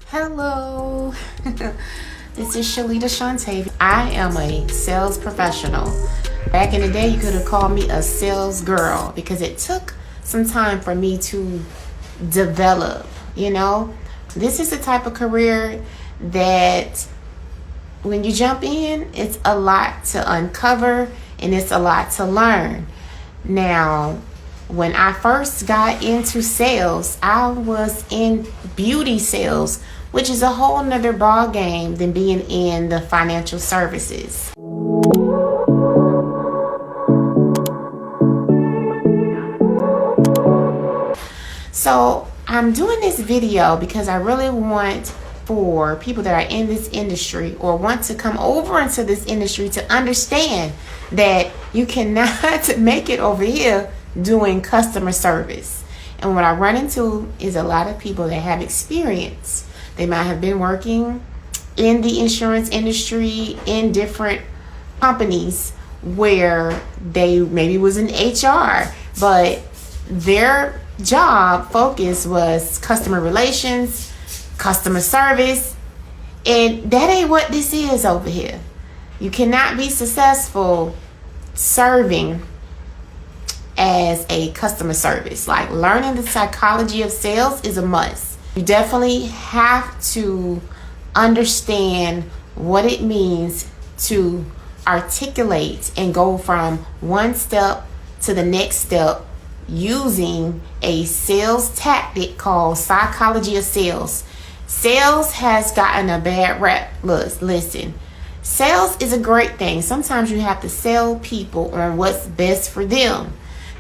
Hello, this is Shalita Shante. I am a sales professional. Back in the day, you could have called me a sales girl because it took some time for me to develop, This is the type of career that when you jump in, it's a lot to uncover and it's a lot to learn. Now, when I first got into sales, I was in beauty sales, which is a whole nother ball game than being in the financial services. So I'm doing this video because I really want for people that are in this industry or want to come over into this industry to understand that you cannot make it over here doing customer service. And what I run into is a lot of people that have experience. They might have been working in the insurance industry in different companies where they maybe was in HR, but their job focus was customer relations, customer service, and that ain't what this is over here. You cannot be successful serving as a customer service. Like, learning the psychology of sales is a must. You definitely have to understand what it means to articulate and go from one step to the next step using a sales tactic called psychology of sales. Sales has gotten a bad rep. Listen, sales is a great thing. Sometimes you have to sell people on what's best for them.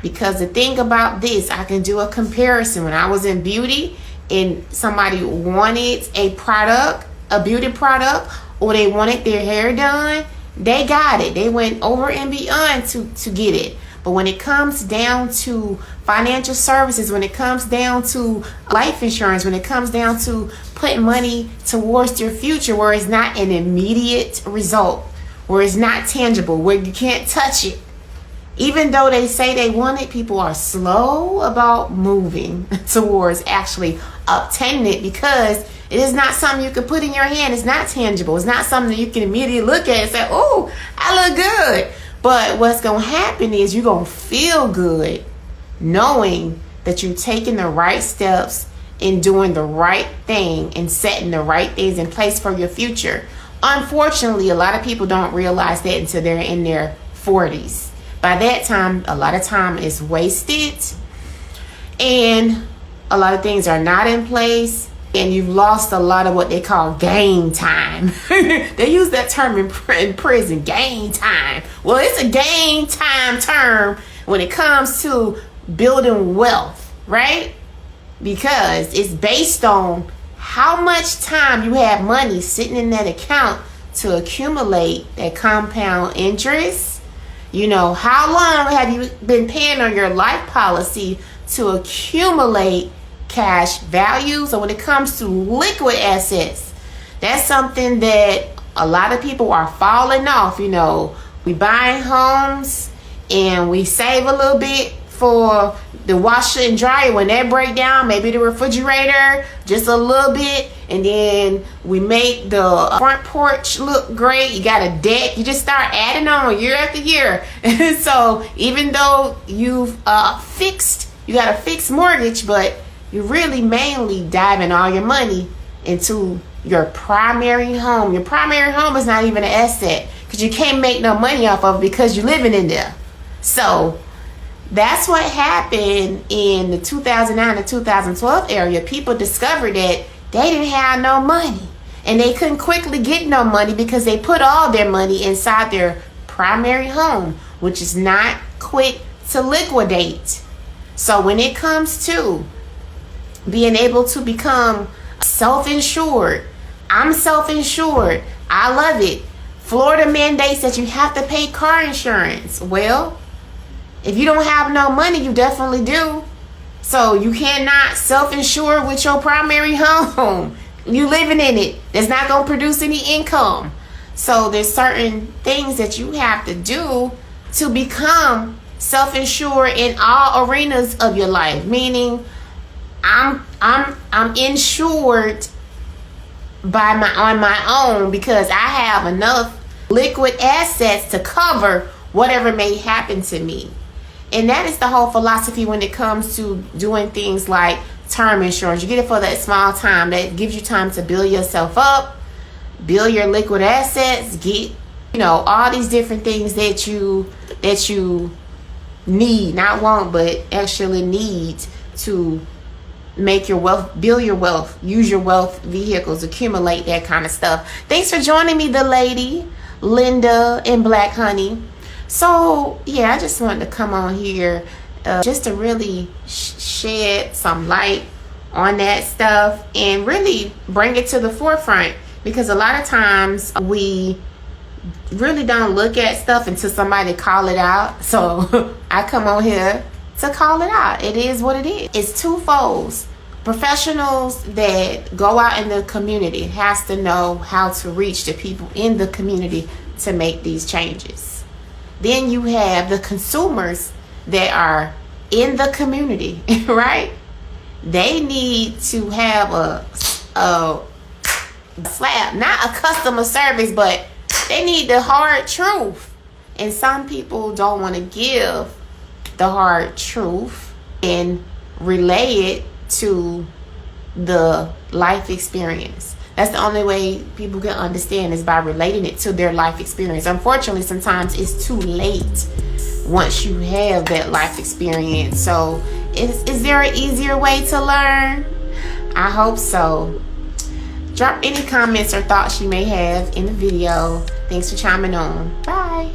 Because the thing about this, I can do a comparison. When I was in beauty and somebody wanted a product, a beauty product, or they wanted their hair done, they got it. They went over and beyond to get it. But when it comes down to financial services, when it comes down to life insurance, when it comes down to putting money towards your future, where it's not an immediate result, where it's not tangible, where you can't touch it, even though they say they want it, people are slow about moving towards actually obtaining it because it is not something you can put in your hand. It's not tangible. It's not something that you can immediately look at and say, oh, I look good. But what's going to happen is you're going to feel good knowing that you're taking the right steps and doing the right thing and setting the right things in place for your future. Unfortunately, a lot of people don't realize that until they're in their 40s. By that time, a lot of time is wasted and a lot of things are not in place, and you've lost a lot of what they call game time. They use that term in prison, game time. Well, it's a game time term when it comes to building wealth, right? Because it's based on how much time you have money sitting in that account to accumulate that compound interest. How long have you been paying on your life policy to accumulate cash value? So when it comes to liquid assets, that's something that a lot of people are falling off. We buy homes and we save a little bit for the washer and dryer. When that break down, maybe the refrigerator, just a little bit, and then we make the front porch look great. You got a deck. You just start adding on year after year. So even though you've got a fixed mortgage, but you really mainly diving all your money into your primary home. Your primary home is not even an asset because you can't make no money off of it because you're living in there. So that's what happened in the 2009 to 2012 area. People discovered that they didn't have no money and they couldn't quickly get no money because they put all their money inside their primary home, which is not quick to liquidate. So when it comes to being able to become self-insured, I'm self-insured, I love it. Florida mandates that you have to pay car insurance. Well, if you don't have no money, you definitely do. So you cannot self-insure with your primary home. You living in it. That's not going to produce any income. So there's certain things that you have to do to become self-insured in all arenas of your life. Meaning, I'm insured on my own, because I have enough liquid assets to cover whatever may happen to me. And that is the whole philosophy when it comes to doing things like term insurance. You get it for that small time that gives you time to build yourself up, build your liquid assets, get, you know, all these different things that you need, not want, but actually need to make your wealth, build your wealth, use your wealth vehicles, accumulate that kind of stuff. Thanks for joining me, the lady Linda in Black Honey. So yeah, I just wanted to come on here just to really shed some light on that stuff and really bring it to the forefront, because a lot of times we really don't look at stuff until somebody call it out. So I come on here to call it out. It is what it is. It's twofold. Professionals that go out in the community has to know how to reach the people in the community to make these changes. Then you have the consumers that are in the community, right? They need to have a slap, not a customer service, but they need the hard truth. And some people don't want to give the hard truth and relay it to the life experience. That's the only way people can understand, is by relating it to their life experience. Unfortunately, sometimes it's too late once you have that life experience. So is there an easier way to learn? I hope so. Drop any comments or thoughts you may have in the video. Thanks for chiming on. Bye.